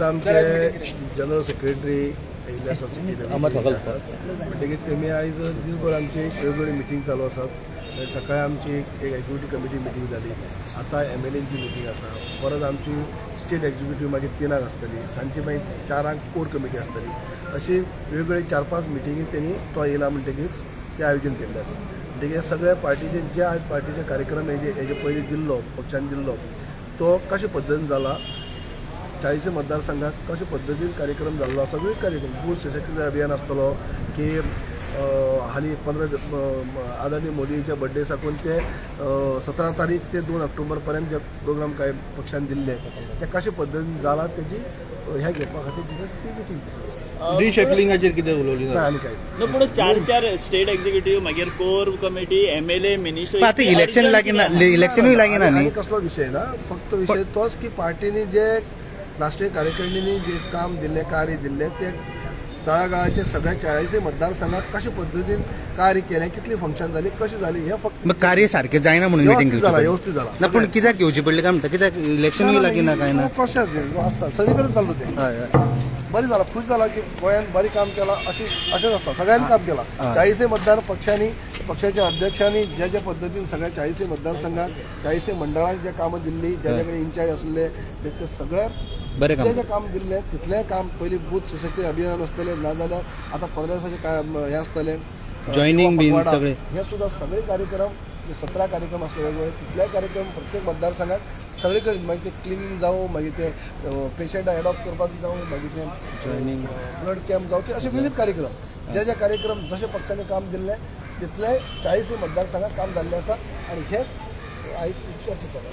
आमचे general secretary Ilyas म्हणटकीर तेमी आयज दिसभर आमची वेगवेगळी मिटींग चालू आसात। सकाळी आमची एक एक्झिक्युटिव्ह कमिटी मिटींग जाली, आता MLAची मिटींग आसा, परत आमची स्टेट एक्झिक्युटिव्ह मागीर 3 आसतली, सांजची मागीर 4 कोर कमिटी आसतली। अशी वेगवेगळी 4-5 मिटींगी त्यांनी तो येयला म्हणटकीर ते आयोजन केल्लें आसा। म्हणटकीर सगळ्या पार्टीचे जे आज पार्टीचे कार्यक्रम हेजे पयलीं दिल्लो पक्षान दिल्लो तो कशा पद्दतीन जाला, 40 मतदारसंघात कशा पद्दतीन कार्यक्रम जाल्लो, सगळे कार्यक्रम बूथ सशक्तीकरण अभियान आसतलो की हालीं 15 आदरणीय मोदीच्या बर्थडे साकून ते 17 तारीख ते 2 ऑक्टोबर पर्यंत जे प्रोग्राम काय पक्षान दिल्ले ते कशा पद्दतीन जाला तेजी ह्या घेवपा खातीर ती मिटींग रिशफलिंगाचेर कितें उलोवली ना आनी काय पूण 4 स्टेट एक्झिक्युटिव्ह मागीर कोर कमिटी MLA मिनिस्टर आता इलेक्शन लागीना, इलेक्शनूय लागीना न्ही, कसलो विशय ना, फक्त विषय तोच की पार्टीनी जे राष्ट्रीय कार्यकारिणीने जे काम दिले, कार्य दिले ते तळागाळाचे सगळ्या 40 मतदारसंघात कशा पद्दतीन कार्य केलें, कितली फंक्शन जाली, कशी जाली हे फक्त कार्य सारखें जायना म्हणून मिटींग व्यवस्थित जाला ना। पण कित्याक घेवची पडली काय म्हणटा, कित्याक इलेक्शनूय लागीना काय ना, प्रोसेस आसता सगळी कडेन चालू ते बरी जाला, खुश जाला की गोंयान बरी काम केला, अशेंच आसता, सगळ्यांनी काम केला। 40 मतदार पक्षाच्या अध्यक्षांनी जे पद्दतीन सगळ्या 40 मतदारसंघात 40 मंडळांक जे कामां दिल्ली, ज्या कडेन इन्चार्ज आसले ते सगळ्या जे काम दिल्ले तितलें काम पयलीं बूथ सशक्ती अभियान आसतलें, नाजाल्यार आतां 15 हे आसतले जॉयनिंग बी सगळे हे सुद्धा सगळे कार्यक्रम 17 कार्यक्रम असले वेगवेगळे, तितले कार्यक्रम प्रत्येक मतदारसंघात सगळे कडेन मागीर ते क्लिनिंग जावं, मागीर ते पेशंट एडॉप्ट करपाक जावं, मागीर ते जॉयनिंग ब्लड कॅम्प जावं, असे विविध कार्यक्रम जे कार्यक्रम जसे पक्षाने काम दिल्ले तितले 40 मतदारसंघात काम जाल्ले आसा। आणि हेच आयज चर्चा केला।